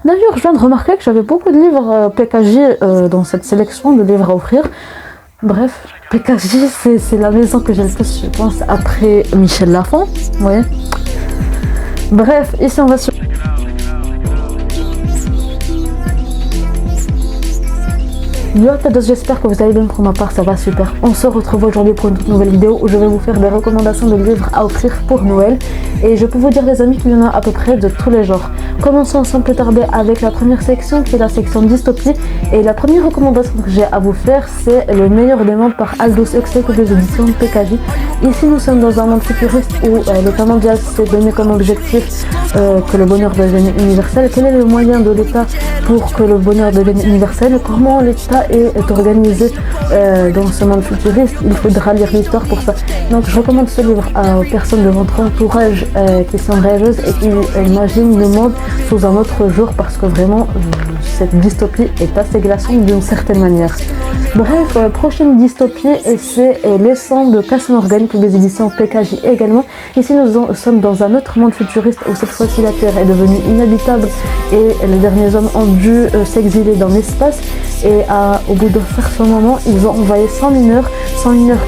D'ailleurs, je viens de remarquer que j'avais beaucoup de livres PKJ dans cette sélection de livres à offrir. Bref, PKJ, c'est la maison que j'ai le plus, je pense, après Michel Lafon. Ouais. Bref, ici on va sur... Yo à tous, j'espère que vous allez bien. Pour ma part ça va super. On se retrouve aujourd'hui pour une toute nouvelle vidéo où je vais vous faire des recommandations de livres à offrir pour Noël. Et je peux vous dire les amis qu'il y en a à peu près de tous les genres. Commençons sans plus tarder avec la première section qui est la section dystopie. Et la première recommandation que j'ai à vous faire, c'est Le meilleur des mondes par Aldous Huxley des éditions PKJ. Ici nous sommes dans un monde futuriste où l'État mondial s'est donné comme objectif que le bonheur devienne universel. Quel est le moyen de l'État pour que le bonheur devienne universel? Comment l'État est organisé dans ce monde futuriste? Il faudra lire l'histoire pour ça. Donc je recommande ce livre aux personnes de votre entourage qui sont rêveuses et qui imaginent le monde sous un autre jour, parce que vraiment cette dystopie est assez glaçante d'une certaine manière. Bref, prochaine dystopie, et c'est Les Sangs de Cassel Morgan pour des éditions PKJ également. Ici nous sommes dans un autre monde futuriste où cette fois-ci la Terre est devenue inhabitable et les derniers hommes ont dû s'exiler dans l'espace. Et au bout d'un certain moment, ils ont envoyé 100 mineurs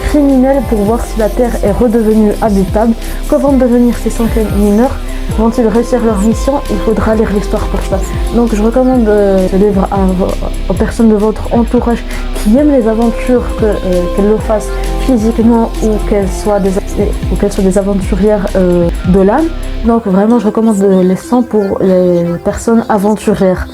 criminels pour voir si la Terre est redevenue habitable. Que vont devenir ces 100 mineurs? Vont-ils réussir leur mission? Il faudra lire l'histoire pour ça. Donc je recommande ce livre aux personnes de votre entourage qui aiment les aventures, qu'elles le fassent physiquement ou qu'elles soient des aventurières de l'âme. Donc vraiment je recommande Les Sangs pour les personnes aventurières.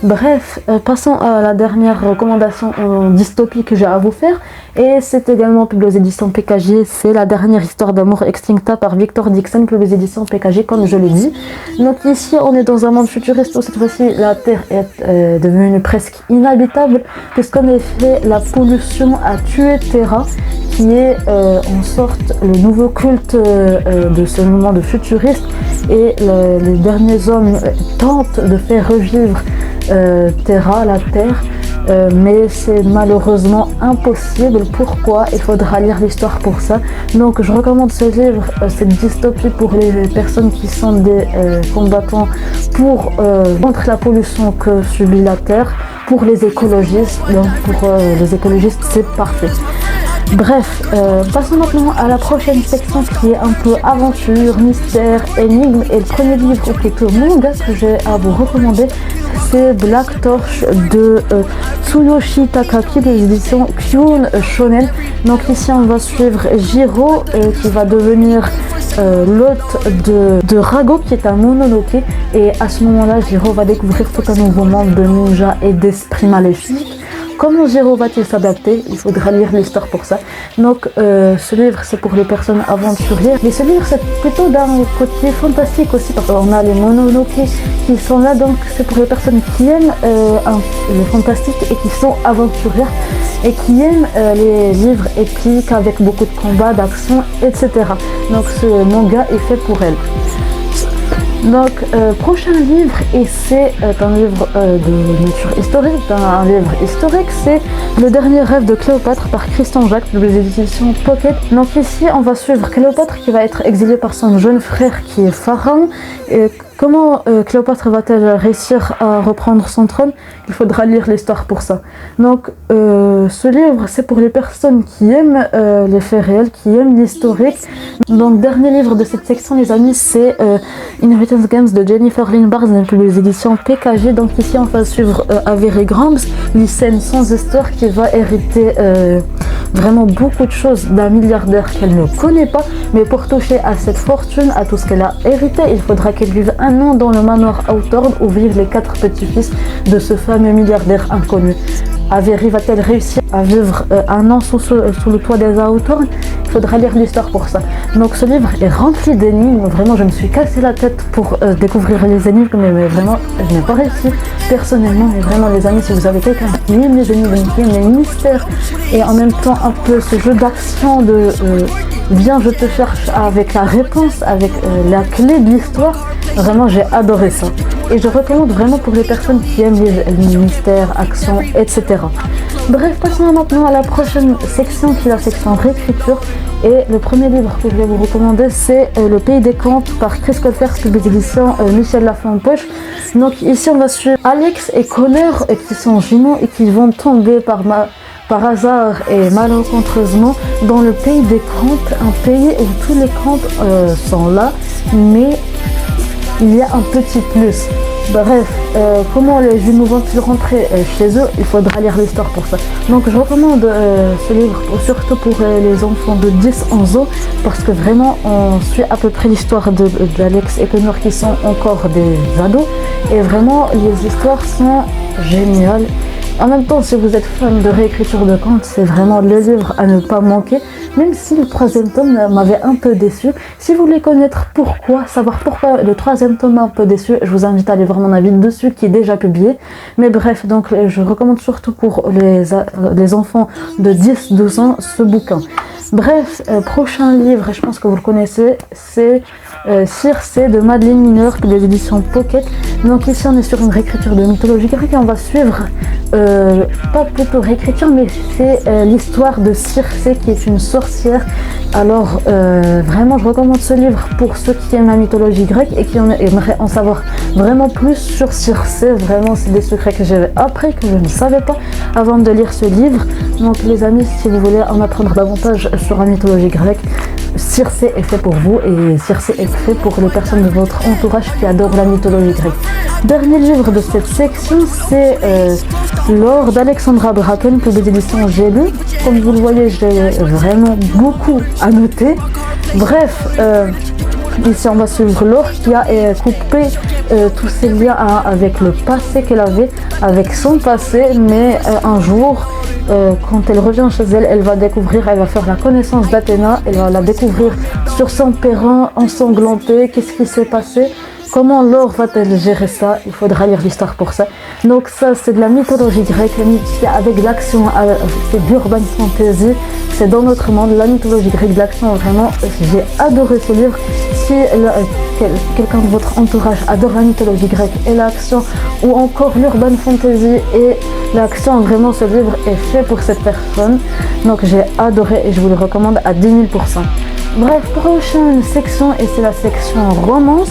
Bref, passons à la dernière recommandation en dystopie que j'ai à vous faire, et c'est également publié aux éditions PKJ. C'est La dernière histoire d'amour extincta par Victor Dixon, publié aux éditions PKJ comme je l'ai dit. Donc ici on est dans un monde futuriste où cette fois-ci la Terre est devenue presque inhabitable, puisqu'en effet la pollution a tué Terra, qui est en sorte le nouveau culte de ce monde futuriste, et les derniers hommes tentent de faire revivre Terra, la Terre, mais c'est malheureusement impossible. Pourquoi? Il faudra lire l'histoire pour ça. Donc je recommande ce livre, cette dystopie, pour les personnes qui sont des combattants contre la pollution que subit la Terre, pour les écologistes. Donc pour les écologistes c'est parfait. Bref, passons maintenant à la prochaine section qui est un peu aventure, mystère, énigme. Et le premier livre, ou plutôt manga, que j'ai à vous recommander, c'est Black Torch de Tsuyoshi Takaki des éditions Kyun Shonen. Donc ici on va suivre Jiro qui va devenir l'hôte de Rago, qui est un Mononoke, et à ce moment-là Jiro va découvrir tout un nouveau monde de ninjas et d'esprits maléfiques. Comment Jiro va-t-il s'adapter? Il faudra lire l'histoire pour ça. Donc ce livre c'est pour les personnes aventurières. Mais ce livre c'est plutôt d'un côté fantastique aussi, parce qu'on a les Mononoke qui sont là. Donc c'est pour les personnes qui aiment le fantastique et qui sont aventurières et qui aiment les livres épiques avec beaucoup de combats, d'action, etc. Donc ce manga est fait pour elles. Donc prochain livre, et c'est un livre de nature historique, un livre historique, c'est Le dernier rêve de Cléopâtre par Christian Jacques, des éditions Pocket. Donc ici on va suivre Cléopâtre qui va être exilée par son jeune frère qui est pharaon. Et comment Cléopâtre va-t-elle réussir à reprendre son trône? Il faudra lire l'histoire pour ça. Donc ce livre c'est pour les personnes qui aiment les faits réels, qui aiment l'historique. Donc dernier livre de cette section les amis, c'est Inheritance Games de Jennifer Lynn Barnes, les éditions PKJ. Donc ici on va suivre Avery Grams, lycéenne sans histoire, qui va hériter vraiment beaucoup de choses d'un milliardaire qu'elle ne connaît pas, mais pour toucher à cette fortune, à tout ce qu'elle a hérité, il faudra qu'elle vive un an dans le manoir Hawthorne où vivent les 4 petits-fils de ce fameux milliardaire inconnu. Avery va-t-elle réussir à vivre un an sous le toit des Hawthorne? Il faudra lire l'histoire pour ça. Donc ce livre est rempli d'énigmes. Vraiment je me suis cassé la tête pour découvrir les énigmes, mais vraiment je n'ai pas réussi personnellement. Mais vraiment les amis, si vous avez quelqu'un qui aime les énigmes, qui aime les mystères, et en même temps un peu ce jeu d'action de viens je te cherche avec la réponse, avec la clé de l'histoire, vraiment j'ai adoré ça. Et je recommande vraiment pour les personnes qui aiment les mystères, actions, etc. Bref, passons maintenant à la prochaine section qui est la section réécriture. Et le premier livre que je vais vous recommander, c'est Le Pays des Contes par Chris Colfer, publié d'édition Michel Lafon-Poche. Donc ici on va suivre Alex et Connor qui sont jumeaux et qui vont tomber par hasard et malencontreusement dans le pays des contes, un pays où tous les contes sont là, mais il y a un petit plus. Bref, comment les jumeaux vont-ils rentrer chez eux? Il faudra lire l'histoire pour ça. Donc je recommande ce livre surtout pour les enfants de 10-11 ans parce que vraiment on suit à peu près l'histoire d'Alex et Connor qui sont encore des ados et vraiment les histoires sont géniales. En même temps, si vous êtes fan de réécriture de contes, c'est vraiment le livre à ne pas manquer, même si le troisième tome m'avait un peu déçu. Si vous voulez connaître savoir pourquoi le troisième tome m'a un peu déçu, je vous invite à aller voir mon avis dessus qui est déjà publié. Mais bref, donc je recommande surtout pour les enfants de 10-12 ans ce bouquin. Bref, prochain livre, et je pense que vous le connaissez, c'est Circé de Madeleine Miner, des éditions Pocket. Donc ici on est sur une réécriture de mythologie grecque et on va suivre, pas plutôt réécriture, mais c'est l'histoire de Circé qui est une sorcière. Alors vraiment je recommande ce livre pour ceux qui aiment la mythologie grecque et qui aimeraient en savoir vraiment plus sur Circé. Vraiment c'est des secrets que j'avais appris, que je ne savais pas avant de lire ce livre. Donc les amis, si vous voulez en apprendre davantage sur la mythologie grecque, Circé est fait pour vous et Circé est fait pour les personnes de votre entourage qui adorent la mythologie grecque. Dernier livre de cette section, c'est L'or d'Alexandra Bracken, publié d'édition J'ai lu. Comme vous le voyez, j'ai vraiment beaucoup à noter. Bref, ici on va suivre Laure qui a coupé tous ses liens avec le passé qu'elle avait, avec son passé, mais un jour, quand elle revient chez elle, elle va faire la connaissance d'Athéna, elle va la découvrir sur son perron ensanglanté, qu'est-ce qui s'est passé, comment Laure va-t-elle gérer ça, il faudra lire l'histoire pour ça. Donc ça c'est de la mythologie grecque, avec l'action, c'est d'urban fantasy, c'est dans notre monde, la mythologie grecque de l'action, vraiment j'ai adoré ce livre. Si quelqu'un de votre entourage adore la mythologie grecque et l'action ou encore l'urban fantasy et l'action, vraiment ce livre est fait pour cette personne. Donc j'ai adoré et je vous le recommande à 10 000%. Bref, prochaine section et c'est la section romance.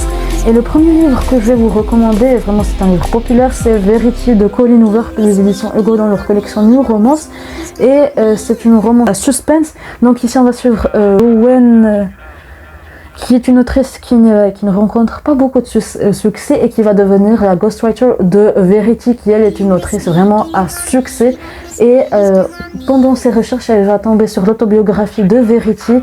Et le premier livre que je vais vous recommander, vraiment c'est un livre populaire, c'est Verity de Colleen Hoover, les éditions Hugo dans leur collection New Romance. Et c'est une romance à suspense. Donc ici on va suivre Owen, qui est une autrice qui ne rencontre pas beaucoup de succès et qui va devenir la ghostwriter de Verity, qui elle est une autrice vraiment à succès. Et pendant ses recherches, elle va tomber sur l'autobiographie de Verity.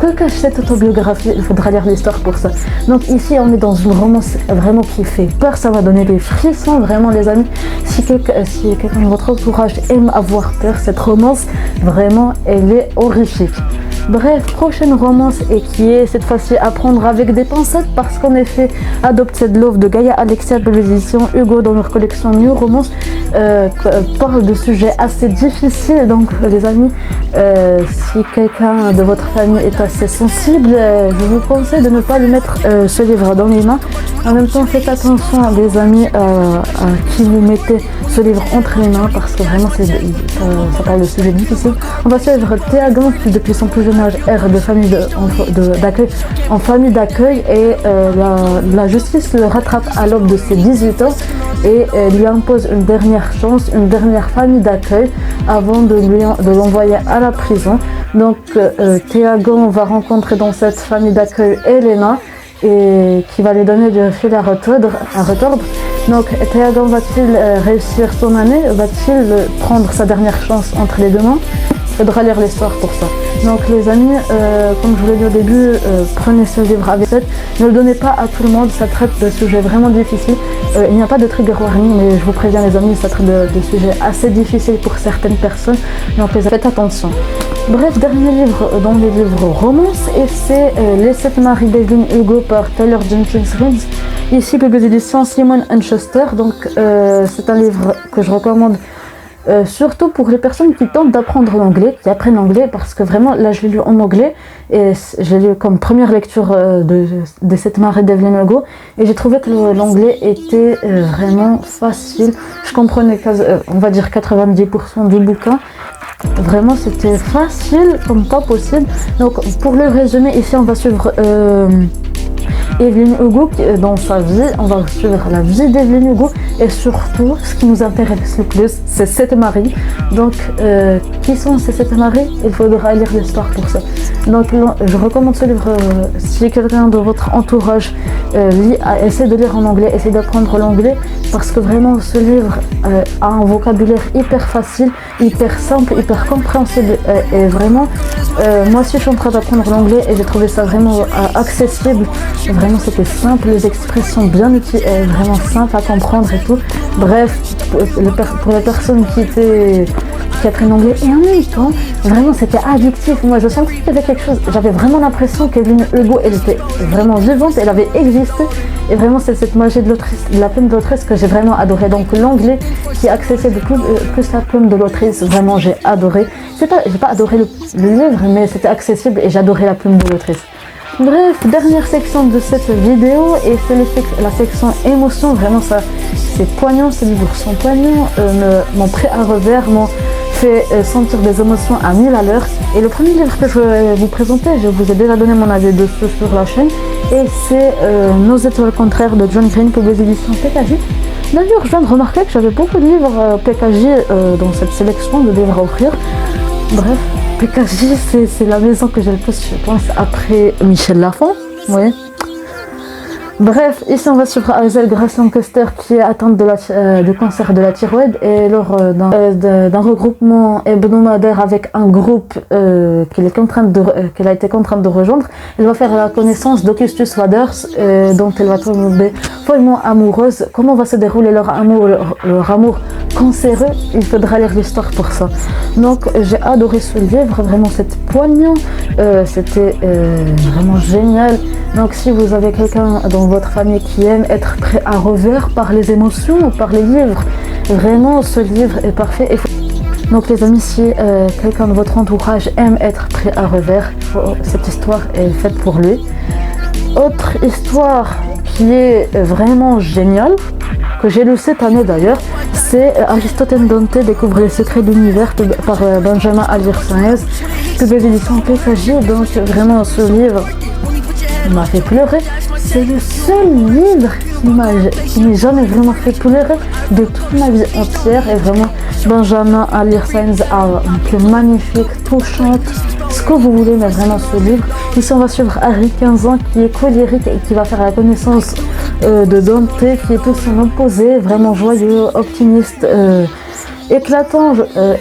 Que cache cette autobiographie? Il faudra lire l'histoire pour ça. Donc ici, on est dans une romance vraiment qui fait peur, ça va donner des frissons, vraiment les amis. Si quelqu'un de votre entourage aime avoir peur, cette romance, vraiment, elle est horrifique. Bref, prochaine romance et qui est cette fois-ci à prendre avec des pincettes parce qu'en effet, Adopted Love de Gaia Alexia de l'édition Hugo dans leur collection New Romance parle de sujets assez difficiles. Donc les amis, si quelqu'un de votre famille est assez sensible, je vous conseille de ne pas lui mettre ce livre dans les mains. En même temps, faites attention les amis à qui vous mettez ce livre entre les mains parce que vraiment ça parle de sujets difficiles. On va suivre Théa Gant qui depuis son plus jeune âge erre de famille d'accueil en famille d'accueil et la justice le rattrape à l'aube de ses 18 ans et lui impose une dernière chance, une dernière famille d'accueil avant de l'envoyer à la prison. Donc Théa Gant va rencontrer dans cette famille d'accueil Elena et qui va lui donner du fil à retordre. Donc Théa Gant va-t-il réussir son année? Va-t-il prendre sa dernière chance entre les deux mains? Il faudra lire l'histoire pour ça. Donc les amis, comme je vous l'ai dit au début, prenez ce livre avec vous. Ne le donnez pas à tout le monde, ça traite de sujets vraiment difficiles. Il n'y a pas de trigger warning, mais je vous préviens les amis, ça traite de sujets assez difficiles pour certaines personnes. Donc faites attention. Bref, dernier livre dans les livres romance, et c'est Les 7 maris d'Evelyn Hugo par Taylor Jenkins Reid. Ici, publié aux éditions Simon & Schuster. Donc c'est un livre que je recommande surtout pour les personnes qui tentent d'apprendre l'anglais, qui apprennent l'anglais, parce que vraiment là je l'ai lu en anglais et j'ai lu comme première lecture de cette marée d'Evelyn Hugo et j'ai trouvé que l'anglais était vraiment facile. Je comprenais on va dire 90% du bouquin. Vraiment c'était facile comme pas possible. Donc pour le résumé, ici on va suivre Evelyn Hugo dans sa vie, on va suivre la vie d'Evelyn Hugo et surtout ce qui nous intéresse le plus, c'est 7 maris. Donc qui sont ces 7 maris? Il faudra lire l'histoire pour ça. Donc je recommande ce livre si quelqu'un de votre entourage essaie de lire en anglais, essaie d'apprendre l'anglais, parce que vraiment ce livre a un vocabulaire hyper facile, hyper simple, hyper compréhensible et vraiment moi aussi je suis en train d'apprendre l'anglais et j'ai trouvé ça vraiment accessible. Vraiment c'était simple, les expressions bien utilisées, vraiment simple à comprendre et tout. Bref, pour les personnes qui apprennent l'anglais et en même temps, vraiment c'était addictif. Moi je sentais qu'il y avait quelque chose, j'avais vraiment l'impression qu'Evelyn Hugo elle était vraiment vivante, elle avait existé et vraiment c'est cette magie de l'autrice, de la plume de l'autrice que j'ai vraiment adoré. Donc l'anglais qui est accessible plus la plume de l'autrice, vraiment j'ai adoré. J'ai pas adoré le livre, mais c'était accessible et j'adorais la plume de l'autrice. Bref, dernière section de cette vidéo et c'est la section émotion. Vraiment ça, c'est poignant, ces livres sont poignants, m'ont pris à revers, m'ont fait sentir des émotions à 1000 à l'heure. Et le premier livre que je vais vous présenter, je vous ai déjà donné mon avis dessus sur la chaîne, et c'est Nos étoiles contraires de John Green pour les éditions PKJ. D'ailleurs, je viens de remarquer que j'avais beaucoup de livres PKJ dans cette sélection de livres à offrir. Bref, PKJ, c'est la maison que j'ai le plus, je pense, après Michel Lafon. Oui. Bref, ici on va suivre Hazel Grace Lancaster qui est atteinte du cancer de la thyroïde et lors d'un regroupement hebdomadaire avec un groupe qu'elle a été contrainte de rejoindre, elle va faire la connaissance d'Augustus Waders dont elle va tomber follement amoureuse. Comment va se dérouler leur amour cancéreux? Il faudra lire l'histoire pour ça. Donc j'ai adoré ce livre, vraiment c'était poignant, c'était vraiment génial. Donc si vous avez quelqu'un dans votre famille qui aime être pris à revers par les émotions ou par les livres, vraiment ce livre est parfait. Donc les amis, si quelqu'un de votre entourage aime être pris à revers, cette histoire est faite pour lui. Autre histoire qui est vraiment géniale, que j'ai lu cette année d'ailleurs, c'est Aristote and Dante découvre les secrets de l'univers par Benjamin Aldir Sáenz, publié aux éditions PKJ. Donc vraiment ce livre m'a fait pleurer. C'est le seul livre qui m'ait jamais vraiment fait pleurer de toute ma vie entière. Et vraiment, Benjamin Aldir Sáenz a une plume magnifique, touchante, ce que vous voulez, mais vraiment ce livre. Ici, on va suivre Harry, 15 ans, qui est colérique et qui va faire la connaissance de Dante, qui est tout son opposé, vraiment joyeux, optimiste, éclatant,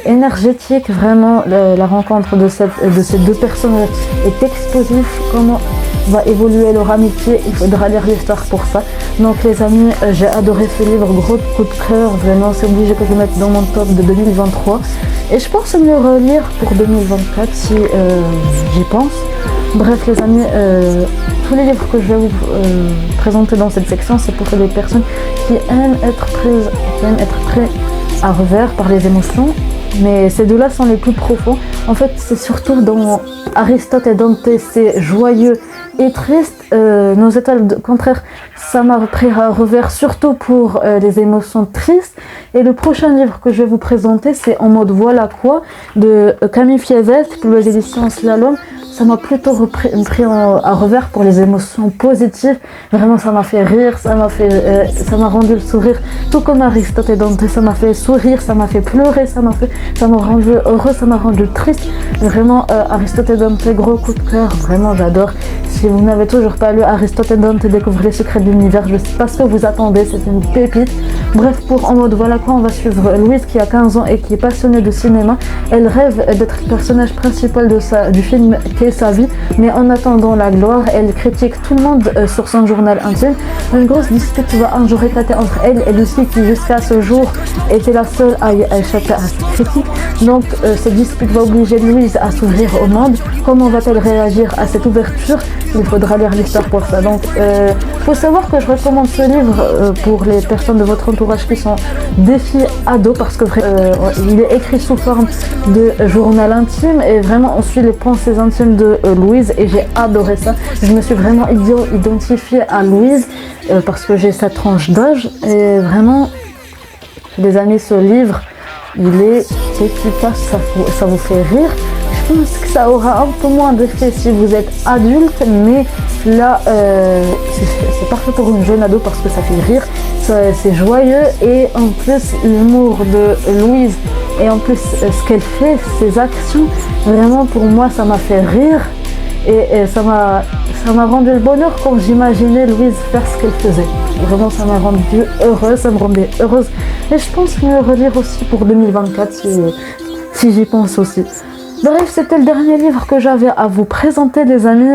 énergétique. Vraiment, la rencontre de ces deux personnages est explosive. Comment va évoluer leur amitié, il faudra lire l'histoire pour ça. Donc les amis, j'ai adoré ce livre, gros coup de cœur, vraiment c'est obligé que je le mette dans mon top de 2023 et je pense me le relire pour 2024 si j'y pense. Bref les amis, tous les livres que je vais vous présenter dans cette section, c'est pour les personnes qui aiment être prises à revers par les émotions. Mais ces deux-là sont les plus profonds. En fait, c'est surtout dans Aristote et Dante, c'est joyeux et triste. Nos étoiles contraires, ça m'a pris à revers, surtout pour les émotions tristes. Et le prochain livre que je vais vous présenter, c'est En mode voilà quoi, de Camille Fiévez, pour les éditions Slalom. Ça m'a plutôt pris à revers pour les émotions positives. Vraiment, ça m'a fait rire, ça m'a rendu le sourire. Tout comme Aristote et Dante, ça m'a fait sourire, ça m'a fait pleurer, ça m'a rendu heureux, ça m'a rendu triste. Vraiment, Aristote et Dante, gros coup de cœur. Vraiment, j'adore. Si vous n'avez toujours pas lu Aristote et Dante, découvrez les secrets de l'univers. Je ne sais pas ce que vous attendez, c'est une pépite. Bref, pour En mode voilà quoi, on va suivre Louise qui a 15 ans et qui est passionnée de cinéma. Elle rêve d'être le personnage principal du film qu'est sa vie, mais en attendant la gloire, elle critique tout le monde sur son journal intime. Une grosse dispute va un jour éclater entre elle et Lucie qui jusqu'à ce jour était la seule à échapper à cette critique. Donc cette dispute va obliger Louise à s'ouvrir au monde. Comment va-t-elle réagir à cette ouverture? il faudra lire l'histoire pour ça. Donc, faut savoir que je recommande ce livre pour les personnes de votre entourage qui sont des filles ados, parce que il est écrit sous forme de journal intime et vraiment on suit les pensées intimes de Louise, et j'ai adoré ça. Je me suis vraiment identifiée à Louise parce que j'ai cette tranche d'âge, et vraiment, les amis, ce livre, il est efficace, ça vous fait rire. Je pense que ça aura un peu moins d'effet si vous êtes adulte, mais là c'est parfait pour une jeune ado parce que ça fait rire, c'est joyeux, et en plus l'humour de Louise, et en plus ce qu'elle fait, ses actions, vraiment pour moi ça m'a fait rire, et ça m'a rendu le bonheur quand j'imaginais Louise faire ce qu'elle faisait. Vraiment, ça m'a rendu heureuse, ça me rendait heureuse, et je pense me relire aussi pour 2024 si j'y pense aussi. Bref, c'était le dernier livre que j'avais à vous présenter, les amis.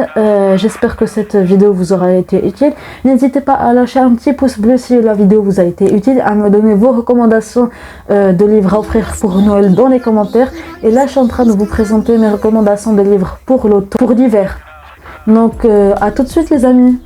J'espère que cette vidéo vous aura été utile. N'hésitez pas à lâcher un petit pouce bleu si la vidéo vous a été utile, à me donner vos recommandations de livres à offrir pour Noël dans les commentaires. Et là, je suis en train de vous présenter mes recommandations de livres pour l'hiver. Donc, à tout de suite, les amis.